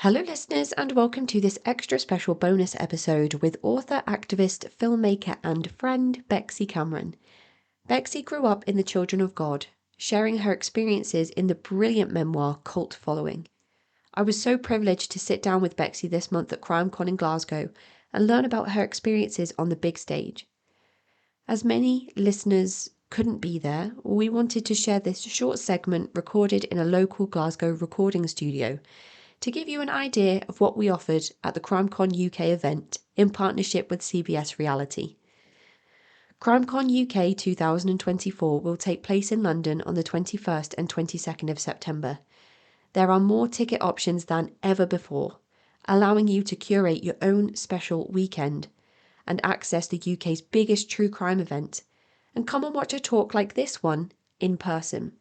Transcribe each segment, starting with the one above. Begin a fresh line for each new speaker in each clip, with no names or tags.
Hello, listeners, and welcome to this extra special bonus episode with author, activist, filmmaker, and friend Bexy Cameron. Bexy grew up in the Children of God, sharing her experiences in the brilliant memoir Cult Following. I was so privileged to sit down with Bexy this month at CRIMECON in Glasgow and learn about her experiences on the big stage. As many listeners couldn't be there, we wanted to share this short segment recorded in a local Glasgow recording studio to give you an idea of what we offered at the CrimeCon UK event in partnership with CBS Reality. CrimeCon UK 2024 will take place in London on the 21st and 22nd of September. There are more ticket options than ever before, allowing you to curate your own special weekend and access the UK's biggest true crime event, and come and watch a talk like this one in person.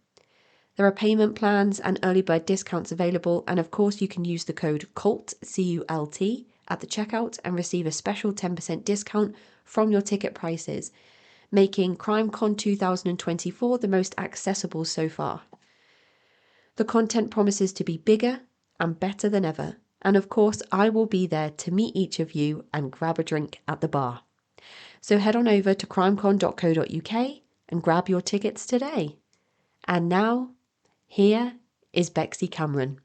There are payment plans and early bird discounts available, and of course you can use the code CULT, C-U-L-T, at the checkout and receive a special 10% discount from your ticket prices, making CrimeCon 2024 the most accessible so far. The content promises to be bigger and better than ever, and of course I will be there to meet each of you and grab a drink at the bar. So head on over to crimecon.co.uk and grab your tickets today. And now, here is Bexy Cameron.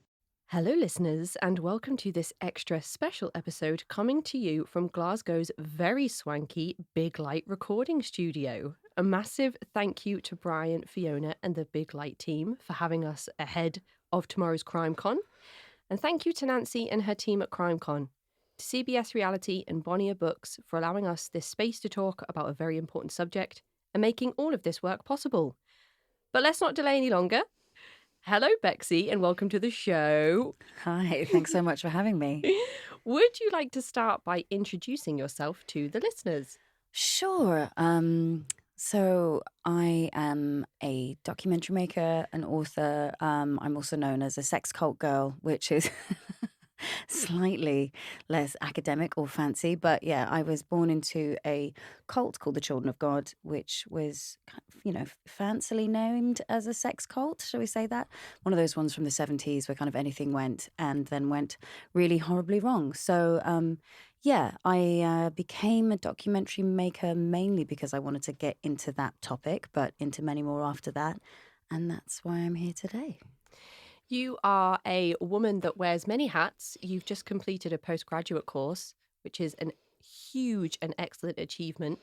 Hello, listeners, and welcome to this extra special episode coming to you from Glasgow's very swanky Big Light recording studio. A massive thank you to Brian, Fiona, and the Big Light team for having us ahead of tomorrow's CrimeCon. And thank you to Nancy and her team at CrimeCon, to CBS Reality and Bonnier Books for allowing us this space to talk about a very important subject and making all of this work possible. But let's not delay any longer. Hello, Bexy, and welcome to the show.
Hi, thanks so much for having me.
Would you like to start by introducing yourself to the listeners?
Sure. So I am a documentary maker, an author. I'm also known as a sex cult girl, which is slightly less academic or fancy. But yeah, I was born into a cult called the Children of God, which was, fancily named as a sex cult. Shall we say that? One of those ones from the 70s where kind of anything went and then went really horribly wrong. So, I became a documentary maker mainly because I wanted to get into that topic, but into many more after that. And that's why I'm here today.
You are a woman that wears many hats. You've just completed a postgraduate course, which is a huge and excellent achievement.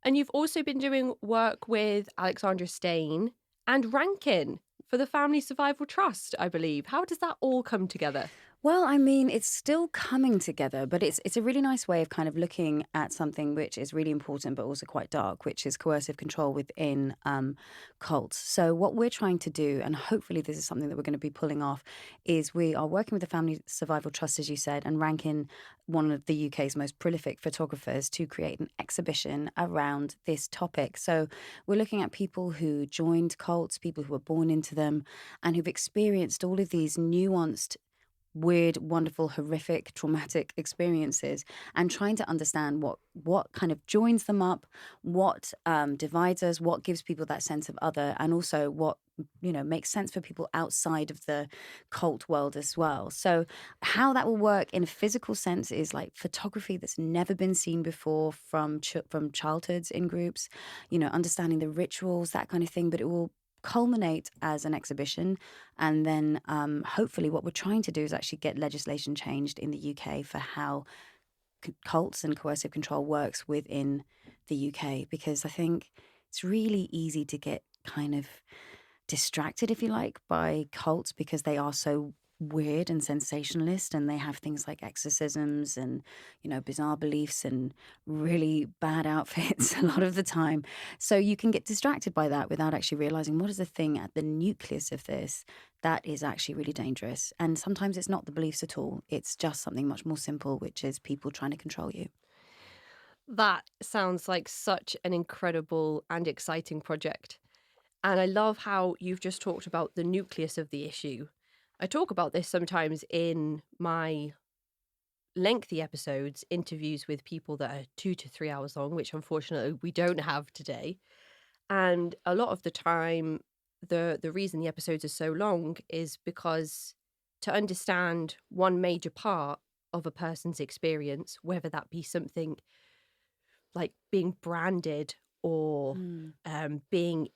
And you've also been doing work with Alexandra Stain and Rankin for the Family Survival Trust, I believe. How does that all come together?
Well, I mean, it's still coming together, but it's a really nice way of kind of looking at something which is really important, but also quite dark, which is coercive control within cults. So what we're trying to do, and hopefully this is something that we're going to be pulling off, is we are working with the Family Survival Trust, as you said, and Rankin, one of the UK's most prolific photographers, to create an exhibition around this topic. So we're looking at people who joined cults, people who were born into them, and who've experienced all of these nuanced, weird, wonderful, horrific, traumatic experiences, and trying to understand what kind of joins them up, what divides us, what gives people that sense of other, and also what makes sense for people outside of the cult world as well. So how that will work in a physical sense is like photography that's never been seen before from childhoods in groups, understanding the rituals, that kind of thing, but it will culminate as an exhibition, and then hopefully what we're trying to do is actually get legislation changed in the UK for how cults and coercive control works within the UK, because I think it's really easy to get kind of distracted, if you like, by cults because they are so weird and sensationalist, and they have things like exorcisms and bizarre beliefs and really bad outfits a lot of the time. So you can get distracted by that without actually realizing what is the thing at the nucleus of this that is actually really dangerous. And sometimes it's not the beliefs at all, it's just something much more simple, which is people trying to control you.
That sounds like such an incredible and exciting project. And I love how you've just talked about the nucleus of the issue. I talk about this sometimes in my lengthy episodes, interviews with people that are 2 to 3 hours long, which unfortunately we don't have today. And a lot of the time, the reason the episodes are so long is because to understand one major part of a person's experience, whether that be something like being branded or being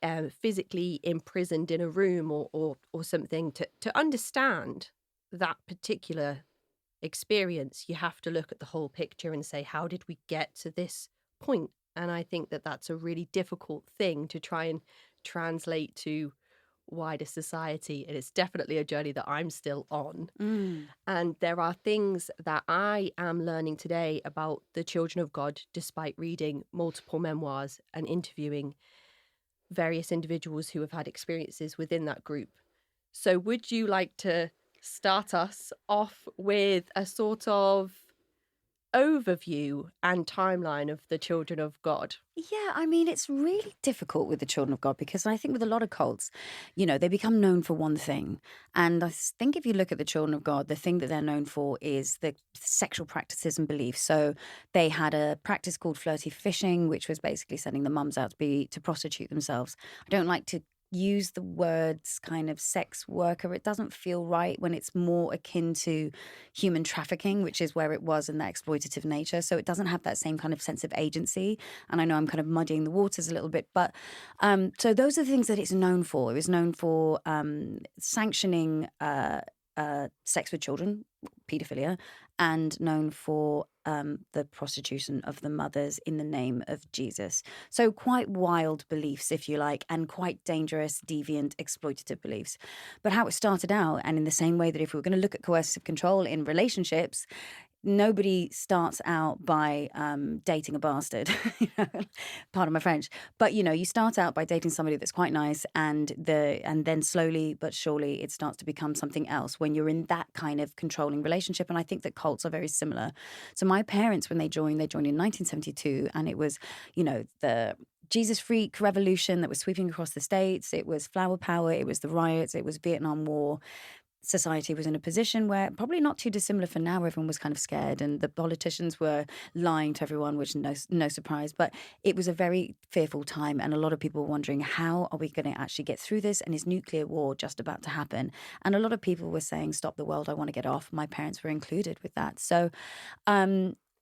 physically imprisoned in a room or something, to understand that particular experience, you have to look at the whole picture and say, how did we get to this point? And I think that that's a really difficult thing to try and translate to wider society. And it's definitely a journey that I'm still on. And there are things that I am learning today about the children of God, despite reading multiple memoirs and interviewing various individuals who have had experiences within that group. So would you like to start us off with a sort of overview and timeline of the children of God?
Yeah, I mean, it's really difficult with the children of God because I think with a lot of cults, they become known for one thing. And I think if you look at the children of God, the thing that they're known for is the sexual practices and beliefs. So they had a practice called flirty fishing, which was basically sending the mums out to prostitute themselves. I don't like to use the words kind of sex worker. It doesn't feel right when it's more akin to human trafficking, which is where it was in that exploitative nature. So it doesn't have that same kind of sense of agency. And I know I'm kind of muddying the waters a little bit, but so those are the things that it's known for. It was known for sanctioning sex with children, paedophilia, and known for the prostitution of the mothers in the name of Jesus. So quite wild beliefs, if you like, and quite dangerous, deviant, exploitative beliefs. But how it started out, and in the same way that if we were going to look at coercive control in relationships, nobody starts out by dating a bastard, pardon my French. But you start out by dating somebody that's quite nice, and then slowly but surely it starts to become something else when you're in that kind of controlling relationship. And I think that cults are very similar. So my parents, when they joined in 1972, and it was, the Jesus freak revolution that was sweeping across the States. It was flower power. It was the riots. It was Vietnam War. Society was in a position where, probably not too dissimilar for now, everyone was kind of scared and the politicians were lying to everyone, which no surprise. But it was a very fearful time, and a lot of people were wondering, how are we going to actually get through this? And is nuclear war just about to happen? And a lot of people were saying, stop the world, I want to get off. My parents were included with that. So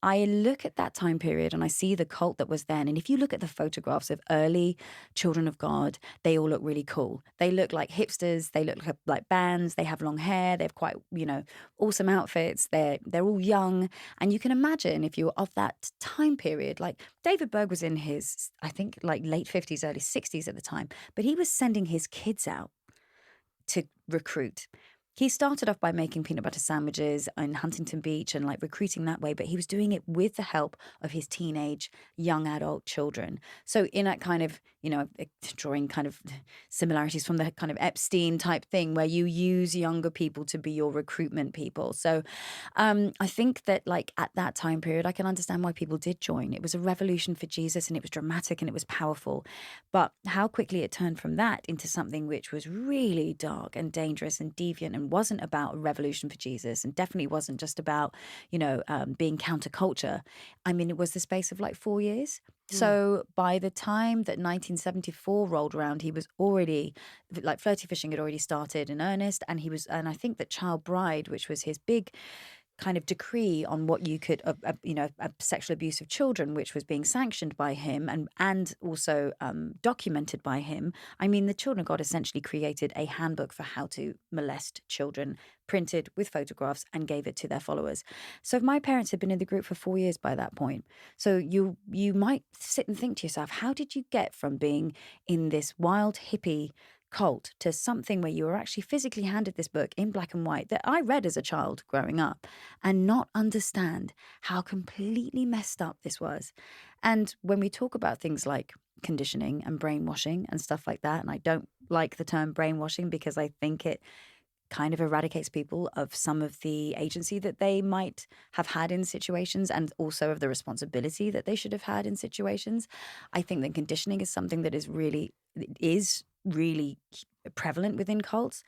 I look at that time period and I see the cult that was then. And if you look at the photographs of early children of God, they all look really cool. They look like hipsters. They look like bands. They have long hair. They have quite, awesome outfits. They're all young. And you can imagine if you were of that time period, like David Berg was in his, I think, like late 50s, early 60s at the time, but he was sending his kids out to recruit. He started off by making peanut butter sandwiches in Huntington Beach and like recruiting that way, but he was doing it with the help of his teenage young adult children. So in that kind of, drawing kind of similarities from the kind of Epstein type thing where you use younger people to be your recruitment people. So I think that like at that time period, I can understand why people did join. It was a revolution for Jesus and it was dramatic and it was powerful. But how quickly it turned from that into something which was really dark and dangerous and deviant and wasn't about a revolution for Jesus and definitely wasn't just about, being counterculture. I mean, it was the space of like 4 years. So by the time that 1974 rolled around, he was already, like flirty fishing had already started in earnest. And I think that child bride, which was his big kind of decree on what you could, sexual abuse of children, which was being sanctioned by him and also documented by him. I mean, the Children of God essentially created a handbook for how to molest children, printed with photographs, and gave it to their followers. So my parents had been in the group for 4 years by that point. So you might sit and think to yourself, how did you get from being in this wild hippie cult to something where you were actually physically handed this book in black and white that I read as a child growing up and not understand how completely messed up this was? And when we talk about things like conditioning and brainwashing and stuff like that, and I don't like the term brainwashing because I think it kind of eradicates people of some of the agency that they might have had in situations and also of the responsibility that they should have had in situations. I think that conditioning is something that is really prevalent within cults.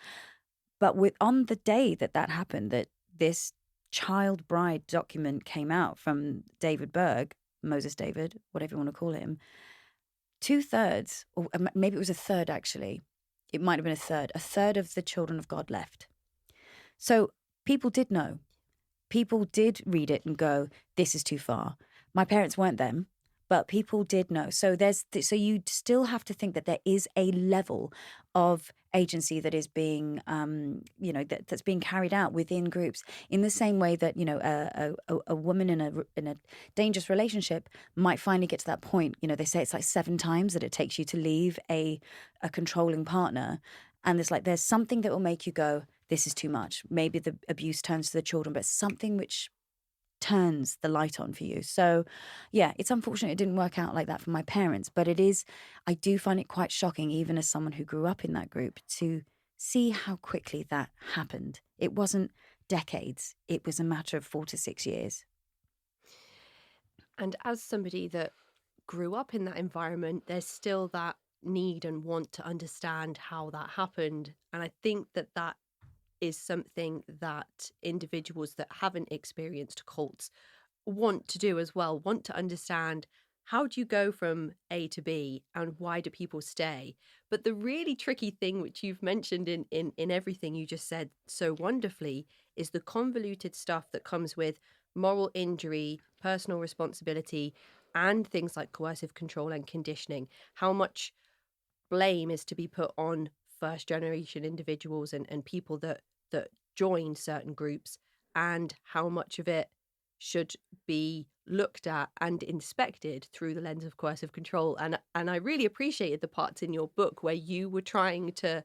But on the day that happened, that this child bride document came out from David Berg, Moses David, whatever you want to call him, 2/3, or maybe it was a third actually, it might have been a third of the children of God left. So people did know. People did read it and go, this is too far. My parents weren't them, but people did know. So so you still have to think that there is a level of agency that is being, that's being carried out within groups, in the same way that, a woman in a dangerous relationship might finally get to that point. They say it's like 7 times that it takes you to leave a controlling partner. And it's like, there's something that will make you go, this is too much. Maybe the abuse turns to the children, but something which turns the light on for you. So yeah, it's unfortunate it didn't work out like that for my parents, but I do find it quite shocking, even as someone who grew up in that group, to see how quickly that happened. It wasn't decades. It was a matter of 4 to 6 years.
And as somebody that grew up in that environment, there's still that need and want to understand how that happened. And I think that is something that individuals that haven't experienced cults want to do as well, want to understand, how do you go from A to B and why do people stay? But the really tricky thing, which you've mentioned in everything you just said so wonderfully, is the convoluted stuff that comes with moral injury, personal responsibility, and things like coercive control and conditioning. How much blame is to be put on first generation individuals and people that join certain groups, and how much of it should be looked at and inspected through the lens of coercive control. And I really appreciated the parts in your book where you were trying to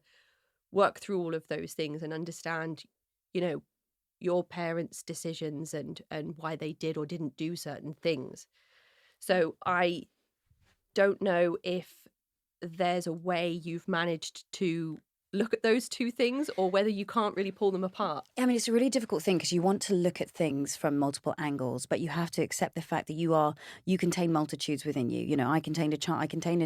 work through all of those things and understand, your parents' decisions and why they did or didn't do certain things. So I don't know if there's a way you've managed to look at those two things, or whether you can't really pull them apart.
I mean, it's a really difficult thing because you want to look at things from multiple angles, but you have to accept the fact that you contain multitudes within you. I contained a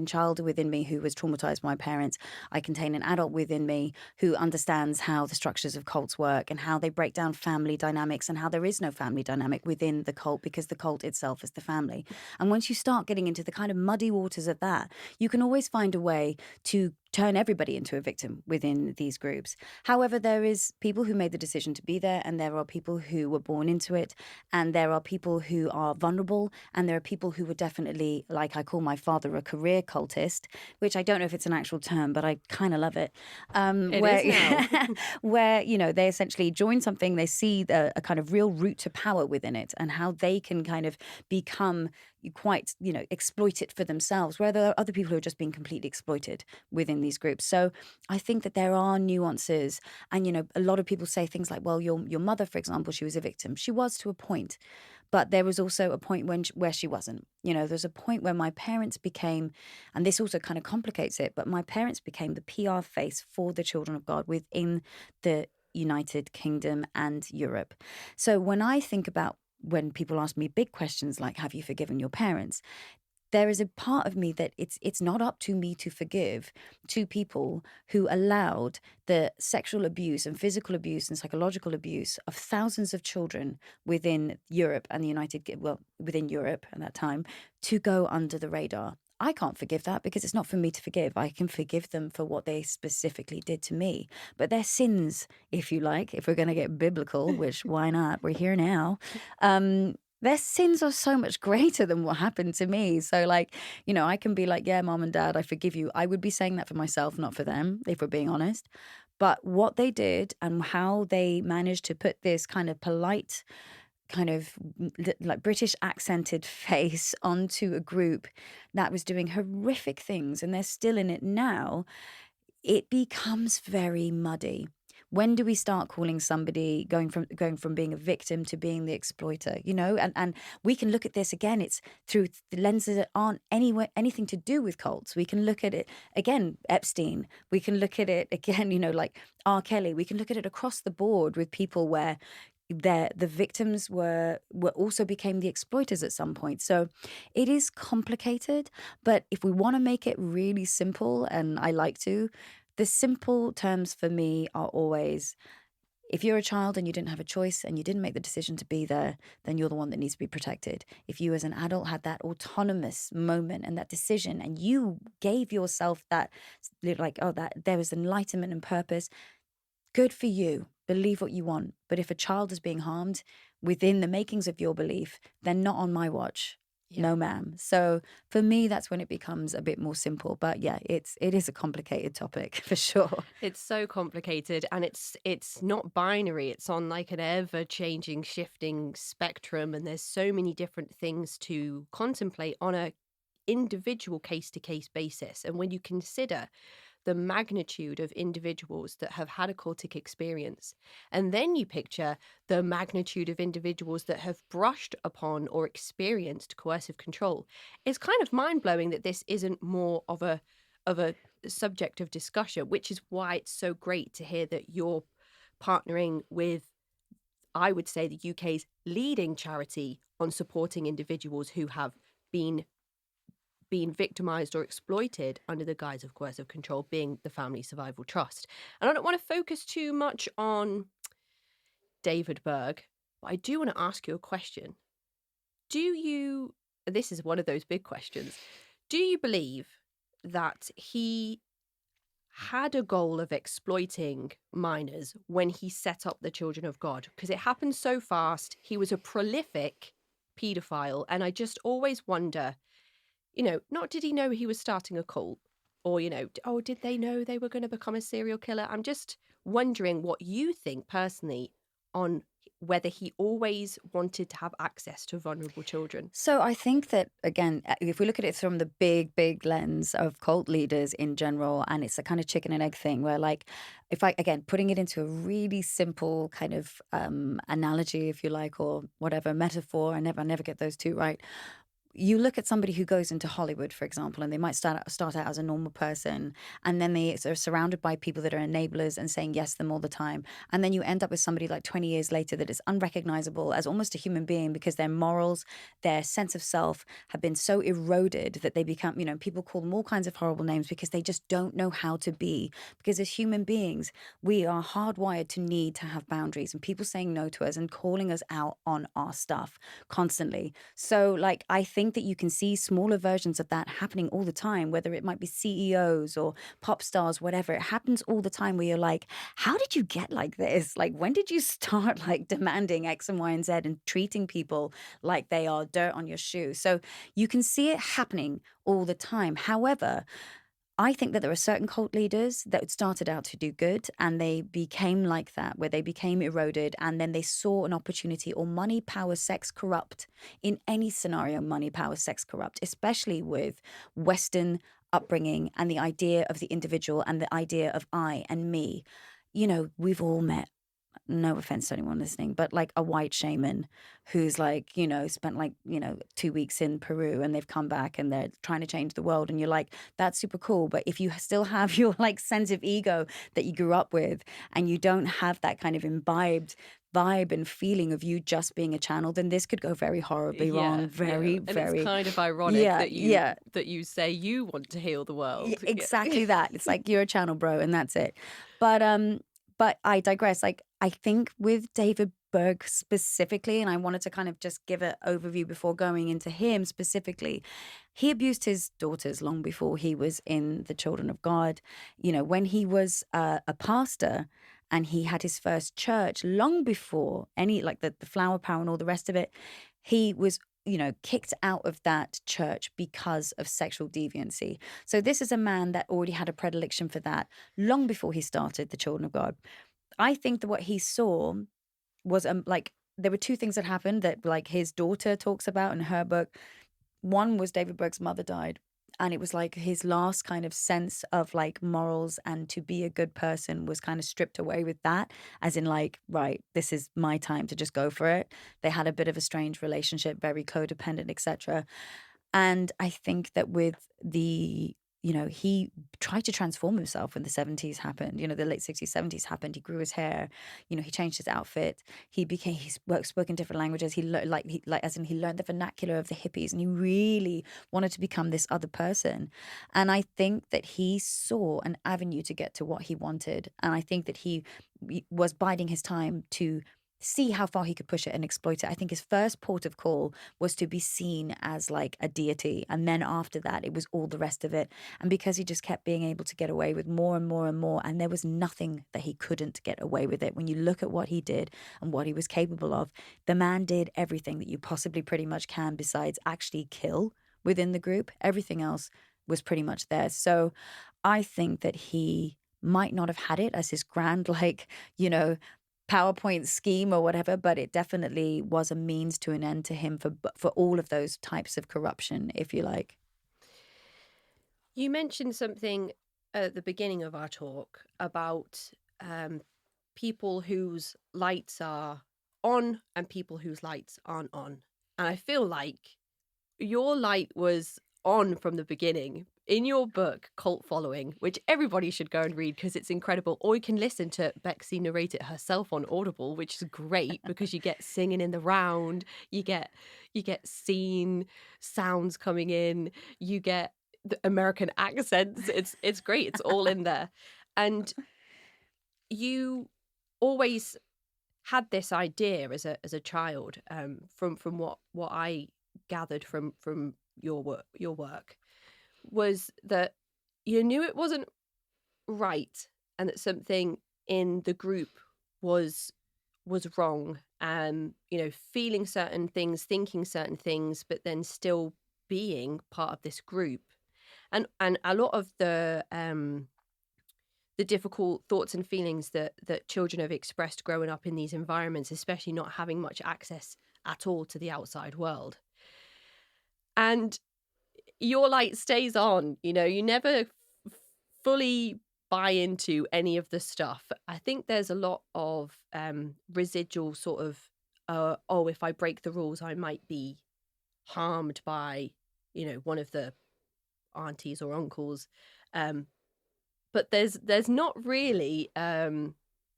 child within me who was traumatized by my parents. I contain an adult within me who understands how the structures of cults work and how they break down family dynamics, and how there is no family dynamic within the cult because the cult itself is the family. And once you start getting into the kind of muddy waters of that, you can always find a way to turn everybody into a victim within these groups. However, there is people who made the decision to be there, and there are people who were born into it, and there are people who are vulnerable, and there are people who were definitely, like I call my father, a career cultist, which I don't know if it's an actual term, but I kind of love it.
It is now.
Where, they essentially join something, they see a kind of real route to power within it, and how they can kind of become quite, exploit it for themselves, where there are other people who are just being completely exploited within these groups. So I think that there are nuances, and a lot of people say things like, well, your mother, for example, she was a victim. She was, to a point, but there was also a point where she wasn't. There's a point where my parents became, and this also kind of complicates it, but my parents became the PR face for the children of God within the United Kingdom and Europe. So when I think about, when people ask me big questions like, have you forgiven your parents? There is a part of me that it's not up to me to forgive two people who allowed the sexual abuse and physical abuse and psychological abuse of thousands of children within Europe and within Europe at that time, to go under the radar. I can't forgive that because it's not for me to forgive. I can forgive them for what they specifically did to me. But their sins, if you like, if we're going to get biblical, which why not? We're here now. Their sins are so much greater than what happened to me. So I can be like, yeah, mom and dad, I forgive you. I would be saying that for myself, not for them, if we're being honest. But what they did and how they managed to put this kind of polite, kind of like British accented face onto a group that was doing horrific things, and they're still in it now, it becomes very muddy. When do we start calling somebody going from being a victim to being the exploiter? And we can look at this again. It's through the lenses that aren't anything to do with cults. We can look at it again, Epstein. We can look at it again, like R. Kelly. We can look at it across the board with people where the victims were also became the exploiters at some point. So it is complicated, but if we want to make it really simple, and I like to, the simple terms for me are always, if you're a child and you didn't have a choice and you didn't make the decision to be there, then you're the one that needs to be protected. If you as an adult had that autonomous moment and that decision, and you gave yourself that, that there was enlightenment and purpose, good for you. Believe what you want. But if a child is being harmed within the makings of your belief, then not on my watch.
Yeah.
No, ma'am. So for me, that's when it becomes a bit more simple. But yeah, it is a complicated topic for sure.
It's so complicated, and it's not binary. It's on like an ever-changing, shifting spectrum, and there's so many different things to contemplate on a individual case-to-case basis. And when you consider the magnitude of individuals that have had a cultic experience, and then you picture the magnitude of individuals that have brushed upon or experienced coercive control, it's kind of mind-blowing that this isn't more of a subject of discussion, which is why it's so great to hear that you're partnering with, I would say, the UK's leading charity on supporting individuals who have been victimised or exploited under the guise of coercive control, being the Family Survival Trust. And I don't want to focus too much on David Berg, but I do want to ask you a question. This is one of those big questions, do you believe that he had a goal of exploiting minors when he set up the Children of God? Because it happened so fast. He was a prolific paedophile, and I just always wonder, not did he know he was starting a cult, or, did they know they were going to become a serial killer? I'm just wondering what you think personally on whether he always wanted to have access to vulnerable children.
So I think that, again, if we look at it from the big lens of cult leaders in general, and it's a kind of chicken and egg thing where, like, if I, again, putting it into a really simple kind of analogy, if you like, or whatever, metaphor, I never get those two right. You look at somebody who goes into Hollywood, for example, and they might start out as a normal person, and then they are surrounded by people that are enablers and saying yes to them all the time. And then you end up with somebody like 20 years later that is unrecognizable as almost a human being because their morals, their sense of self have been so eroded that they become, people call them all kinds of horrible names because they just don't know how to be. Because as human beings, we are hardwired to need to have boundaries, and people saying no to us and calling us out on our stuff constantly. So, like, I think that you can see smaller versions of that happening all the time, whether it might be CEOs or pop stars, whatever. It happens all the time where you're like, how did you get like this? Like, when did you start like demanding X and Y and Z and treating people like they are dirt on your shoe? So you can see it happening all the time. However, I think that there are certain cult leaders that started out to do good and they became like that, where they became eroded and then they saw an opportunity, or money, power, sex corrupt. In any scenario, money, power, sex corrupt, especially with Western upbringing and the idea of the individual and the idea of I and me. We've all met, no offense to anyone listening, but like a white shaman who's like, spent like, 2 weeks in Peru and they've come back and they're trying to change the world. And you're like, that's super cool. But if you still have your like sense of ego that you grew up with and you don't have that kind of imbibed vibe and feeling of you just being a channel, then this could go very horribly wrong.
And
Very
it's kind of ironic that you say you want to heal the world.
Exactly that. It's like, you're a channel, bro, and that's it. But I digress. Like, I think with David Berg specifically, and I wanted to kind of just give an overview before going into him specifically, he abused his daughters long before he was in the Children of God. When he was a pastor and he had his first church, long before any, like the flower power and all the rest of it, he was kicked out of that church because of sexual deviancy. So this is a man that already had a predilection for that long before he started the Children of God. I think that what he saw was like, there were two things that happened that like his daughter talks about in her book. One was David Berg's mother died. And it was like his last kind of sense of like morals and to be a good person was kind of stripped away with that, as in like, right, this is my time to just go for it. They had a bit of a strange relationship, very codependent, etc. And I think that with the, he tried to transform himself when the 70s happened, the late 60s, 70s happened. He grew his hair, he changed his outfit. He spoke in different languages. He learned the vernacular of the hippies, and he really wanted to become this other person. And I think that he saw an avenue to get to what he wanted. And I think that he was biding his time to see how far he could push it and exploit it. I think his first port of call was to be seen as like a deity. And then after that, it was all the rest of it. And because he just kept being able to get away with more and more and more, and there was nothing that he couldn't get away with it. When you look at what he did and what he was capable of, the man did everything that you possibly pretty much can besides actually kill within the group. Everything else was pretty much there. So I think that he might not have had it as his grand, like, you know, PowerPoint scheme or whatever, but it definitely was a means to an end to him for all of those types of corruption, if you like.
You mentioned something at the beginning of our talk about people whose lights are on and people whose lights aren't on. And I feel like your light was on from the beginning. In your book, Cult Following, which everybody should go and read because it's incredible, or you can listen to Bexy narrate it herself on Audible, which is great because you get singing in the round, you get scene sounds coming in, you get the American accents. It's great. It's all in there. And you always had this idea as a child, from what I gathered from your work, was that you knew it wasn't right and that something in the group was wrong. Feeling certain things, thinking certain things, but then still being part of this group. And a lot of the difficult thoughts and feelings that children have expressed growing up in these environments, especially not having much access at all to the outside world. And your light stays on, you never fully buy into any of the stuff. I think there's a lot of residual sort of, if I break the rules, I might be harmed by, one of the aunties or uncles. But there's not really,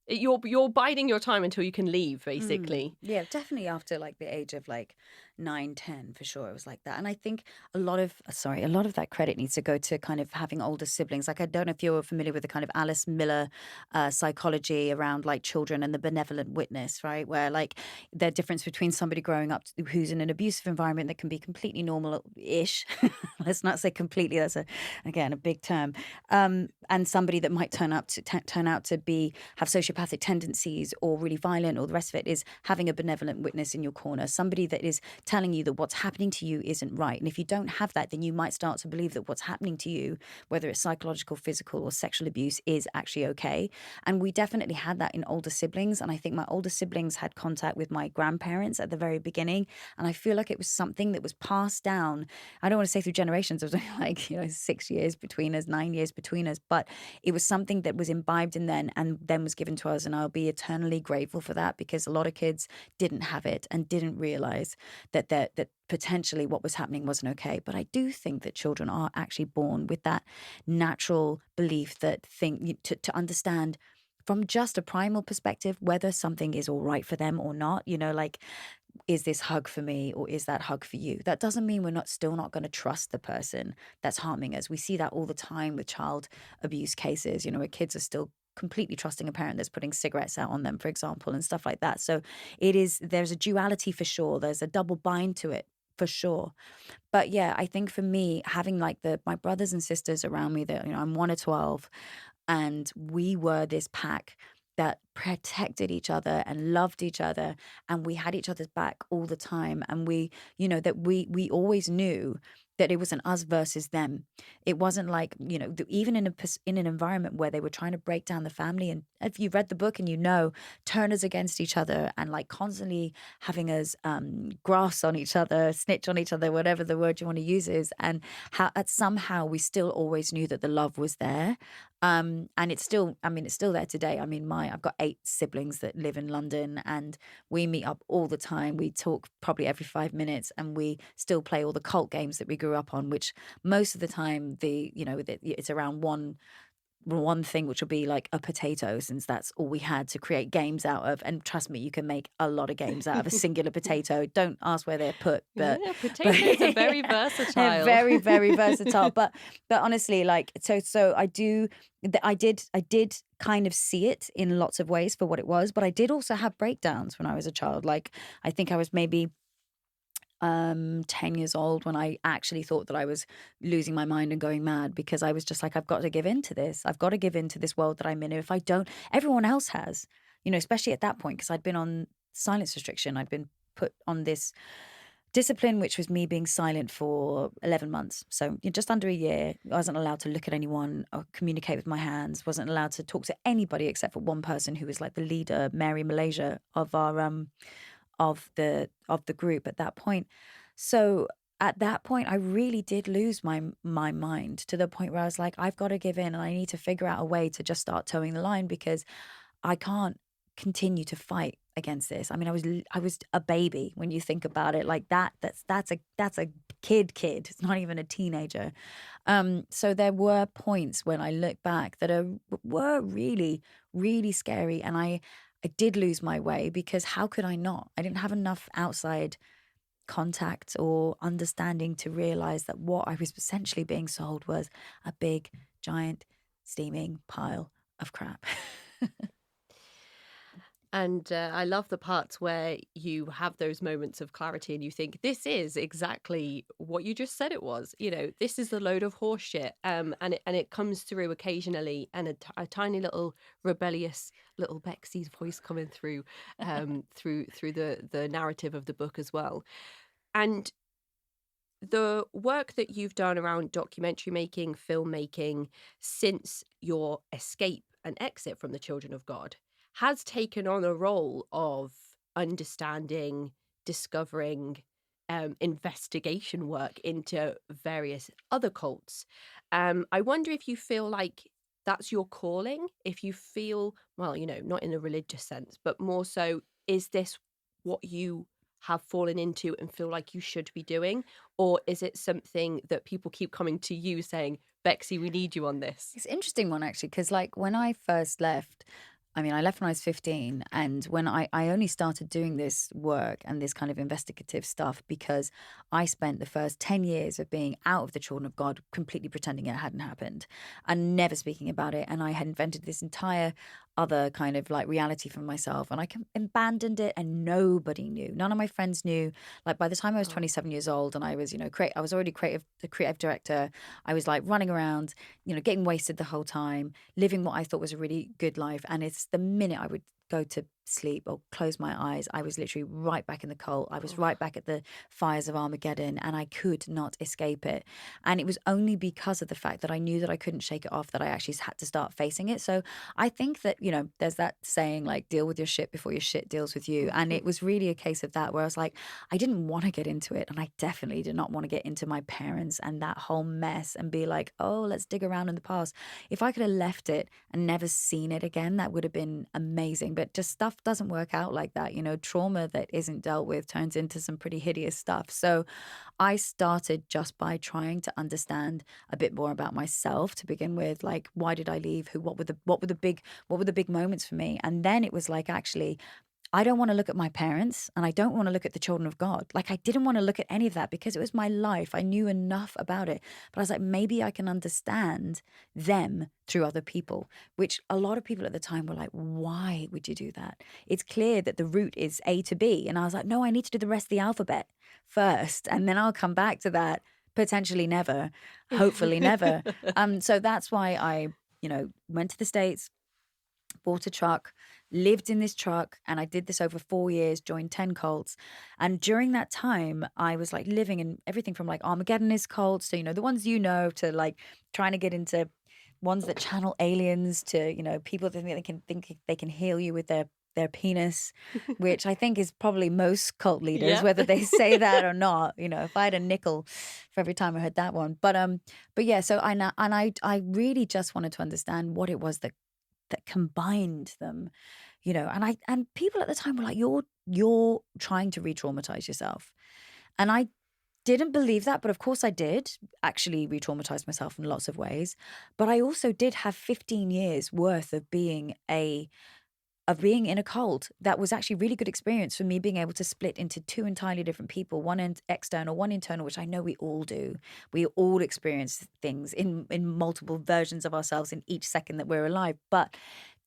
you're biding your time until you can leave, basically.
Yeah, definitely after like the age of like 9, 10, for sure. It was like that. And I think a lot of that credit needs to go to kind of having older siblings. Like, I don't know if you're familiar with the kind of Alice Miller psychology around like children and the benevolent witness, right? Where like the difference between somebody growing up who's in an abusive environment that can be completely normal-ish, let's not say completely, that's again a big term, and somebody that might turn out to have sociopathic tendencies or really violent or the rest of it, is having a benevolent witness in your corner, somebody that is telling you that what's happening to you isn't right. And if you don't have that, then you might start to believe that what's happening to you, whether it's psychological, physical, or sexual abuse, is actually okay. And we definitely had that in older siblings. And I think my older siblings had contact with my grandparents at the very beginning. And I feel like it was something that was passed down. I don't want to say through generations. It was only like, 6 years between us, 9 years between us. But it was something that was imbibed in then and then was given to us. And I'll be eternally grateful for that, because a lot of kids didn't have it and didn't realize that potentially what was happening wasn't okay. But I do think that children are actually born with that natural belief that to understand from just a primal perspective whether something is all right for them or not. Like, is this hug for me or is that hug for you? That doesn't mean we're still not going to trust the person that's harming us. We see that all the time with child abuse cases, where kids are still completely trusting a parent that's putting cigarettes out on them, for example, and stuff like that. So there's a duality for sure. There's a double bind to it for sure. But yeah, I think for me, having like my brothers and sisters around me, that, I'm 1 of 12, and we were this pack that protected each other and loved each other, and we had each other's back all the time. And we always knew that it wasn't us versus them. It wasn't like, even in an environment where they were trying to break down the family. And if you've read the book and turn us against each other and like constantly having us grass on each other, snitch on each other, whatever the word you want to use is. And how somehow we still always knew that the love was there. And it's still there today. I've got 8 siblings that live in London, and we meet up all the time. We talk probably every 5 minutes, and we still play all the cult games that we grew up on, which most of the time it's around one one thing, which will be like a potato, since that's all we had to create games out of. And trust me, you can make a lot of games out of a singular potato. Don't ask where they're put, but
Yeah, potatoes are very versatile.
they're very, very versatile. But honestly, like so I did kind of see it in lots of ways for what it was, but I did also have breakdowns when I was a child. Like I think I was maybe 10 years old when I actually thought that I was losing my mind and going mad, because I was just like, I've got to give in to this. I've got to give in to this world that I'm in. And if I don't, everyone else has, especially at that point, because I'd been on silence restriction. I'd been put on this discipline, which was me being silent for 11 months. So just under a year. I wasn't allowed to look at anyone or communicate with my hands, wasn't allowed to talk to anybody except for one person who was like the leader, Mary Malaysia, of our of the group at that point. So at that point, I really did lose my mind, to the point where I was like, I've got to give in, and I need to figure out a way to just start towing the line, because I can't continue to fight against this. I mean, I was a baby when you think about it like that. That's a kid. It's not even a teenager. So there were points when I look back that were really, really scary, and I did lose my way, because how could I not? I didn't have enough outside contact or understanding to realize that what I was essentially being sold was a big, giant, steaming pile of crap.
And I love the parts where you have those moments of clarity and you think, this is exactly what you just said it was. This is a load of horse shit. And it comes through occasionally, and a tiny little rebellious little Bexy's voice coming through through the narrative of the book as well. And the work that you've done around documentary making, filmmaking, since your escape and exit from the Children of God, has taken on a role of understanding, discovering, investigation work into various other cults. I wonder if you feel like that's your calling, if you feel, well, not in a religious sense, but more so, is this what you have fallen into and feel like you should be doing? Or is it something that people keep coming to you saying, Bexy, we need you on this?
It's an interesting one, actually, because like when I first left, I left when I was 15, and when I only started doing this work and this kind of investigative stuff because I spent the first 10 years of being out of the Children of God completely pretending it hadn't happened and never speaking about it. And I had invented this entire other kind of like reality for myself, and I abandoned it, and nobody knew. None of my friends knew. Like by the time I was 27 years old, and I was, I was already the creative director. I was like running around, getting wasted the whole time, living what I thought was a really good life. And it's the minute I would go to sleep or close my eyes, I was literally right back in the cult. I was right back at the fires of Armageddon, and I could not escape it. And it was only because of the fact that I knew that I couldn't shake it off that I actually had to start facing it. So I think that, there's that saying like, deal with your shit before your shit deals with you. And it was really a case of that, where I was like, I didn't want to get into it. And I definitely did not want to get into my parents and that whole mess and be like, oh, let's dig around in the past. If I could have left it and never seen it again, that would have been amazing. But just stuff doesn't work out like that. Trauma that isn't dealt with turns into some pretty hideous stuff. So I started just by trying to understand a bit more about myself to begin with. Like, why did I leave? What were the big moments for me? And then it was like, actually, I don't want to look at my parents, and I don't want to look at the Children of God. Like, I didn't want to look at any of that because it was my life. I knew enough about it. But I was like, maybe I can understand them through other people, which a lot of people at the time were like, why would you do that? It's clear that the route is A to B. And I was like, no, I need to do the rest of the alphabet first, and then I'll come back to that. Potentially never, hopefully never. So that's why I, went to the States, bought a truck, lived in this truck, and I did this over 4 years, joined 10 cults. And during that time, I was like living in everything from like Armageddonist cults to, the ones to like trying to get into ones that channel aliens to, people that think they can heal you with their penis, which I think is probably most cult leaders,
Yep.
whether they say that or not. If I had a nickel for every time I heard that one. But yeah, so I really just wanted to understand what it was that combined them, and people at the time were like, you're trying to re-traumatize yourself. And I didn't believe that, but of course I did actually re-traumatize myself in lots of ways. But I also did have 15 years worth of being in a cult. That was actually really good experience for me, being able to split into two entirely different people, one external, one internal, which I know we all do. We all experience things in multiple versions of ourselves in each second that we're alive. But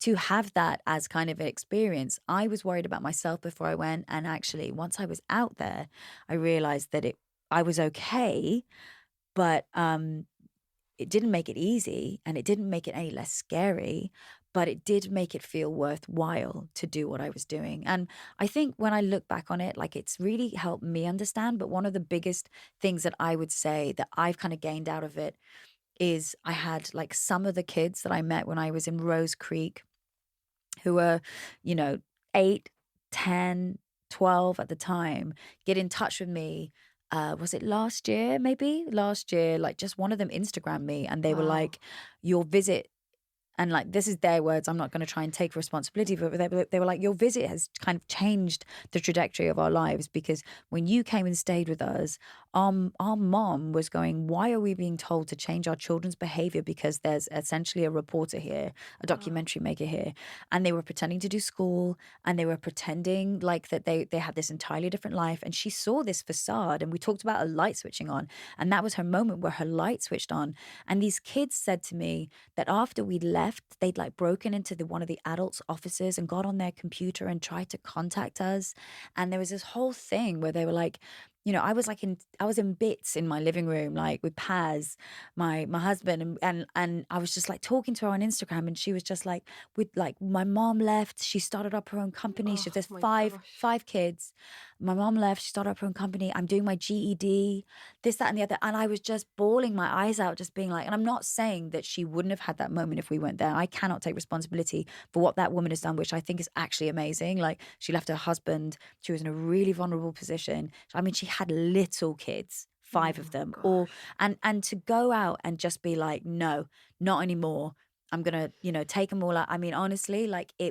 to have that as kind of an experience, I was worried about myself before I went. And actually, once I was out there, I realized that I was okay, but it didn't make it easy and it didn't make it any less scary, but it did make it feel worthwhile to do what I was doing. And I think when I look back on it, like, it's really helped me understand. But one of the biggest things that I would say that I've kind of gained out of it is I had like some of the kids that I met when I was in Rose Creek who were, you know, 8, 10, 12 at the time, get in touch with me. Was it last year? Maybe last year, like just one of them Instagrammed me and they were
Wow.
like, your visit, and like, this is their words, I'm not going to try and take responsibility for it, but they were like, your visit has kind of changed the trajectory of our lives, because when you came and stayed with us, our mom was going, why are we being told to change our children's behavior because there's essentially a reporter here, a
Wow.
documentary maker here? And they were pretending to do school, and they were pretending like that they had this entirely different life. And she saw this facade, and we talked about a light switching on, and that was her moment where her light switched on. And these kids said to me that after we left, they'd like broken into one of the adults' offices and got on their computer and tried to contact us. And there was this whole thing where they were like, I was in bits in my living room, like with Paz, my husband, and I was just like talking to her on Instagram, and she was just like, with like, my mom left, she started up her own company.
Oh
There's
my
five
gosh.
five kids. My mom left, she started up her own company. I'm doing my GED, this, that, and the other. And I was just bawling my eyes out, just being like, and I'm not saying that she wouldn't have had that moment if we weren't there. I cannot take responsibility for what that woman has done, which I think is actually amazing. Like, she left her husband, she was in a really vulnerable position. I mean, she had little kids,
Oh
5 of
my
them, all,
gosh.
and to go out and just be like, no, not anymore. I'm gonna, take them all out. I mean, honestly, like, I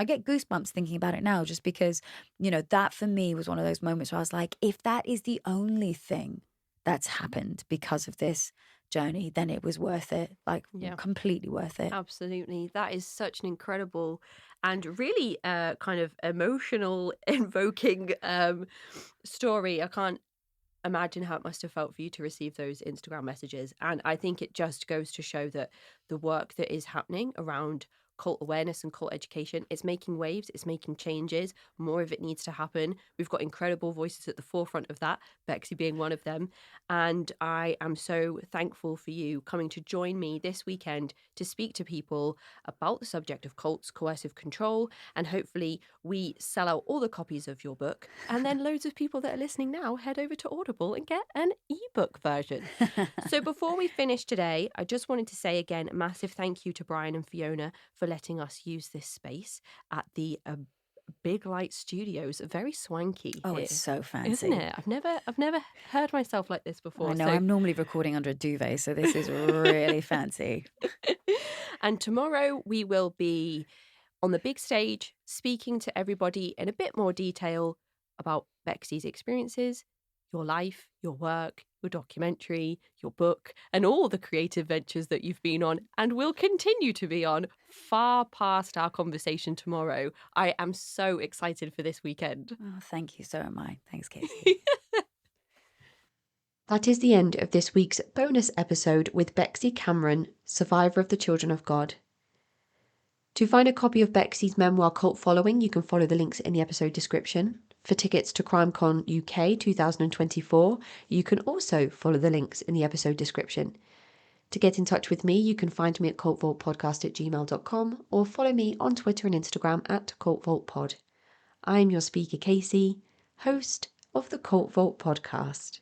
get goosebumps thinking about it now, just because, that for me was one of those moments where I was like, if that is the only thing that's happened because of this journey, then it was worth it. Like,
Yeah.
completely worth it.
Absolutely. That is such an incredible and really kind of emotional, invoking story. I can't imagine how it must have felt for you to receive those Instagram messages. And I think it just goes to show that the work that is happening around cult awareness and cult education is making waves, it's making changes. More of it needs to happen. We've got incredible voices at the forefront of that, Bexy being one of them. And I am so thankful for you coming to join me this weekend to speak to people about the subject of cults, coercive control, and hopefully we sell out all the copies of your book, and then loads of people that are listening now head over to Audible and get an ebook version. So before we finish today, I just wanted to say again a massive thank you to Brian and Fiona for letting us use this space at the Big Light Studios. Very swanky
Oh,
here,
it's so
isn't
fancy.
it? I've never heard myself like this
I
before.
know,
So
I'm normally recording under a duvet, so this is really fancy.
and tomorrow we will be on the big stage speaking to everybody in a bit more detail about Bexy's experiences, your life, your work, your documentary, your book, and all the creative ventures that you've been on and will continue to be on far past our conversation tomorrow. I am so excited for this weekend.
Oh, thank you. So am I. Thanks, Casey.
That is the end of this week's bonus episode with Bexy Cameron, survivor of the Children of God. To find a copy of Bexy's memoir Cult Following, you can follow the links in the episode description. For tickets to CrimeCon UK 2024, you can also follow the links in the episode description. To get in touch with me, you can find me at cultvaultpodcast@gmail.com or follow me on Twitter and Instagram at cultvaultpod. I'm your speaker, Casey, host of the Cult Vault Podcast.